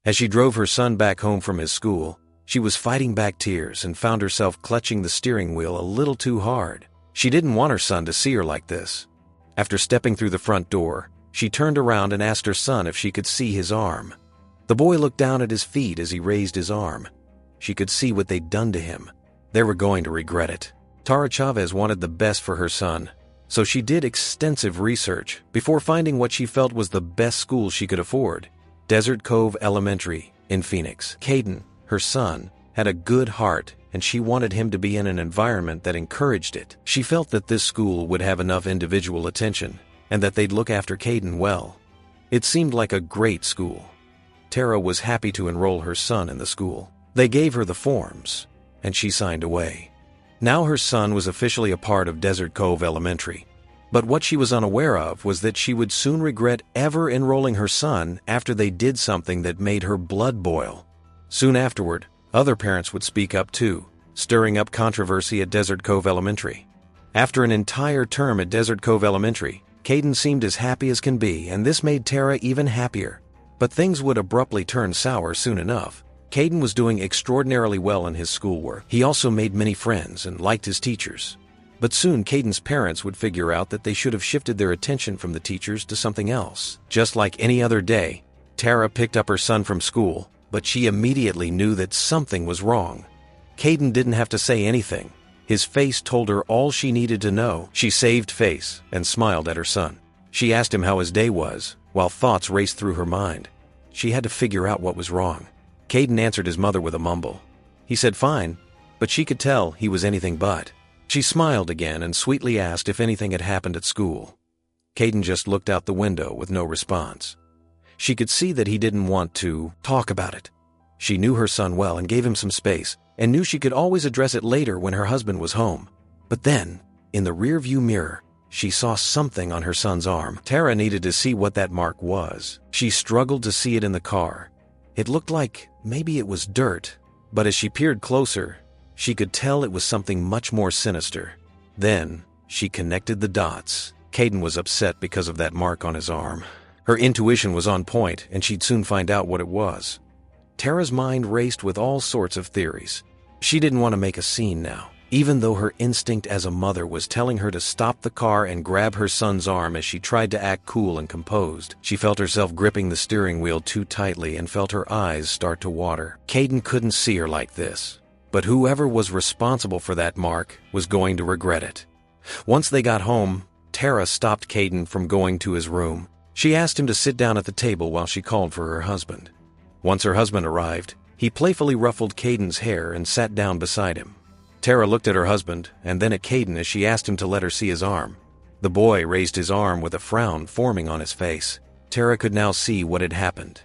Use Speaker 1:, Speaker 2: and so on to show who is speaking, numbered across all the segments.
Speaker 1: As she drove her son back home from his school, she was fighting back tears and found herself clutching the steering wheel a little too hard. She didn't want her son to see her like this. After stepping through the front door, she turned around and asked her son if she could see his arm. The boy looked down at his feet as he raised his arm. She could see what they'd done to him. They were going to regret it. Tara Chavez wanted the best for her son, so she did extensive research before finding what she felt was the best school she could afford, Desert Cove Elementary in Phoenix. Caden, her son, had a good heart, and she wanted him to be in an environment that encouraged it. She felt that this school would have enough individual attention, and that they'd look after Caden well. It seemed like a great school. Tara was happy to enroll her son in the school. They gave her the forms, and she signed away. Now her son was officially a part of Desert Cove Elementary. But what she was unaware of was that she would soon regret ever enrolling her son after they did something that made her blood boil. Soon afterward, other parents would speak up too, stirring up controversy at Desert Cove Elementary. After an entire term at Desert Cove Elementary, Caden seemed as happy as can be, and this made Tara even happier. But things would abruptly turn sour soon enough. Caden was doing extraordinarily well in his schoolwork. He also made many friends and liked his teachers. But soon Caden's parents would figure out that they should have shifted their attention from the teachers to something else. Just like any other day, Tara picked up her son from school, but she immediately knew that something was wrong. Caden didn't have to say anything. His face told her all she needed to know. She saved face and smiled at her son. She asked him how his day was, while thoughts raced through her mind. She had to figure out what was wrong. Caden answered his mother with a mumble. He said fine, but she could tell he was anything but. She smiled again and sweetly asked if anything had happened at school. Caden just looked out the window with no response. She could see that he didn't want to talk about it. She knew her son well and gave him some space, and knew she could always address it later when her husband was home. But then, in the rearview mirror, she saw something on her son's arm. Tara needed to see what that mark was. She struggled to see it in the car. It looked like maybe it was dirt, but as she peered closer, she could tell it was something much more sinister. Then, she connected the dots. Caden was upset because of that mark on his arm. Her intuition was on point, and she'd soon find out what it was. Tara's mind raced with all sorts of theories. She didn't want to make a scene now, even though her instinct as a mother was telling her to stop the car and grab her son's arm as she tried to act cool and composed. She felt herself gripping the steering wheel too tightly and felt her eyes start to water. Caden couldn't see her like this, but whoever was responsible for that mark was going to regret it. Once they got home, Tara stopped Caden from going to his room. She asked him to sit down at the table while she called for her husband. Once her husband arrived, he playfully ruffled Caden's hair and sat down beside him. Tara looked at her husband and then at Caden as she asked him to let her see his arm. The boy raised his arm with a frown forming on his face. Tara could now see what had happened,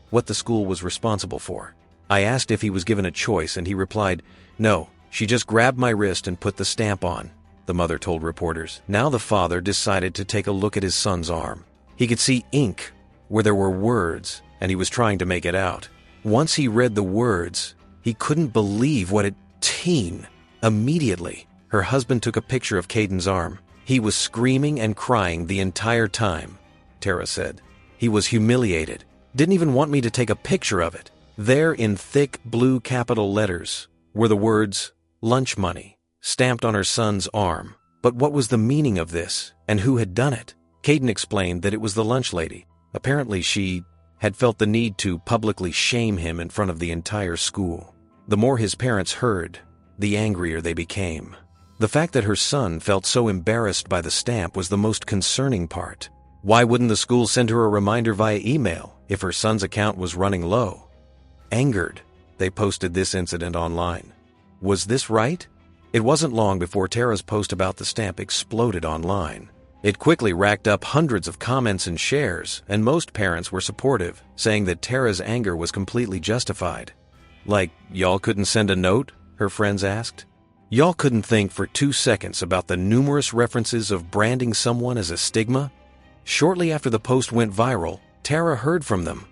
Speaker 1: what the school was responsible for. I asked if he was given a choice and he replied, "No, she just grabbed my wrist and put the stamp on," the mother told reporters. Now the father decided to take a look at his son's arm. He could see ink where there were words, and he was trying to make it out. Once he read the words, he couldn't believe what it teen. Immediately, her husband took a picture of Caden's arm. He was screaming and crying the entire time, Tara said. He was humiliated, didn't even want me to take a picture of it. There in thick blue capital letters were the words, lunch money, stamped on her son's arm. But what was the meaning of this, and who had done it? Caden explained that it was the lunch lady. Apparently she had felt the need to publicly shame him in front of the entire school. The more his parents heard, the angrier they became. The fact that her son felt so embarrassed by the stamp was the most concerning part. Why wouldn't the school send her a reminder via email if her son's account was running low? Angered, they posted this incident online. Was this right? It wasn't long before Tara's post about the stamp exploded online. It quickly racked up hundreds of comments and shares, and most parents were supportive, saying that Tara's anger was completely justified. Like, y'all couldn't send a note? Her friends asked. Y'all couldn't think for 2 seconds about the numerous references of branding someone as a stigma? Shortly after the post went viral, Tara heard from them.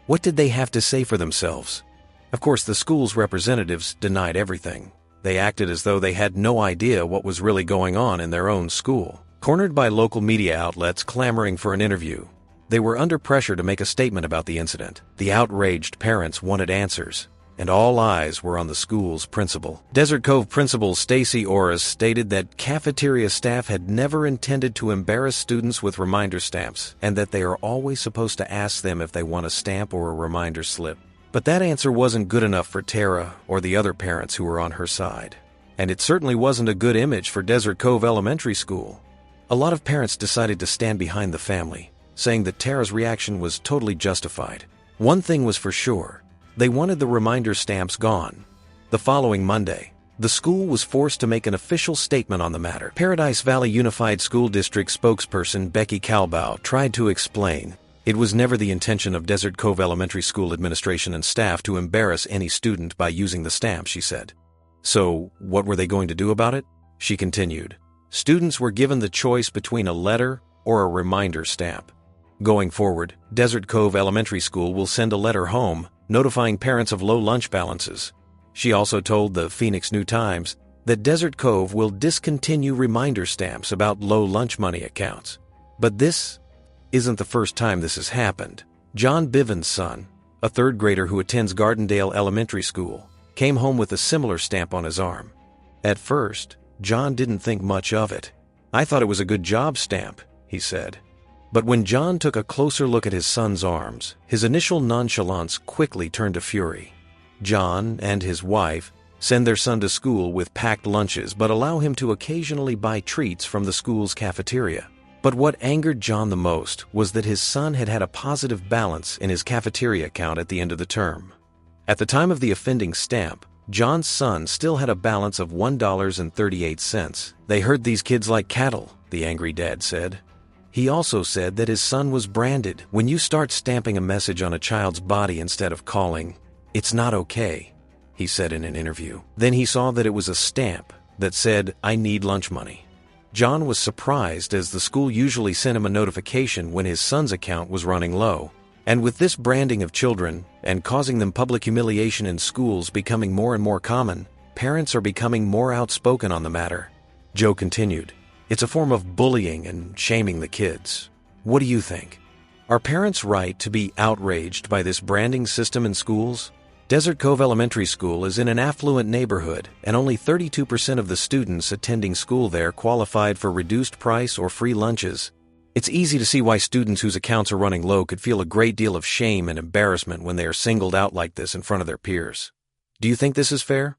Speaker 1: What did they have to say for themselves? Of course, the school's representatives denied everything. They acted as though they had no idea what was really going on in their own school. Cornered by local media outlets clamoring for an interview, They were under pressure to make a statement about the incident. The outraged parents wanted answers, and all eyes were on the school's principal. Desert Cove Principal Stacy Orris stated that cafeteria staff had never intended to embarrass students with reminder stamps, and that they are always supposed to ask them if they want a stamp or a reminder slip. But that answer wasn't good enough for Tara or the other parents who were on her side. And it certainly wasn't a good image for Desert Cove Elementary School. A lot of parents decided to stand behind the family, saying that Tara's reaction was totally justified. One thing was for sure: they wanted the reminder stamps gone. The following Monday, the school was forced to make an official statement on the matter. Paradise Valley Unified School District spokesperson Becky Calbow tried to explain it was never the intention of Desert Cove Elementary School administration and staff to embarrass any student by using the stamp, she said. So, what were they going to do about it? She continued. Students were given the choice between a letter or a reminder stamp. Going forward, Desert Cove Elementary School will send a letter home notifying parents of low lunch balances. She also told the Phoenix New-Times that Desert Cove will discontinue reminder stamps about low lunch money accounts. But this isn't the first time this has happened. John Bivens' son, a third grader who attends Gardendale Elementary School, came home with a similar stamp on his arm. At first, John didn't think much of it. I thought it was a good job stamp, he said. But when John took a closer look at his son's arms, his initial nonchalance quickly turned to fury. John and his wife send their son to school with packed lunches but allow him to occasionally buy treats from the school's cafeteria. But what angered John the most was that his son had had a positive balance in his cafeteria account at the end of the term. At the time of the offending stamp, John's son still had a balance of $1.38. They herd these kids like cattle, the angry dad said. He also said that his son was branded. When you start stamping a message on a child's body instead of calling, it's not okay, he said in an interview. Then he saw that it was a stamp that said, I need lunch money. John was surprised, as the school usually sent him a notification when his son's account was running low. And with this branding of children and causing them public humiliation in schools becoming more and more common, parents are becoming more outspoken on the matter. Joe continued, it's a form of bullying and shaming the kids. What do you think? Are parents right to be outraged by this branding system in schools? Desert Cove Elementary School is in an affluent neighborhood, and only 32% of the students attending school there qualified for reduced price or free lunches. It's easy to see why students whose accounts are running low could feel a great deal of shame and embarrassment when they are singled out like this in front of their peers. Do you think this is fair?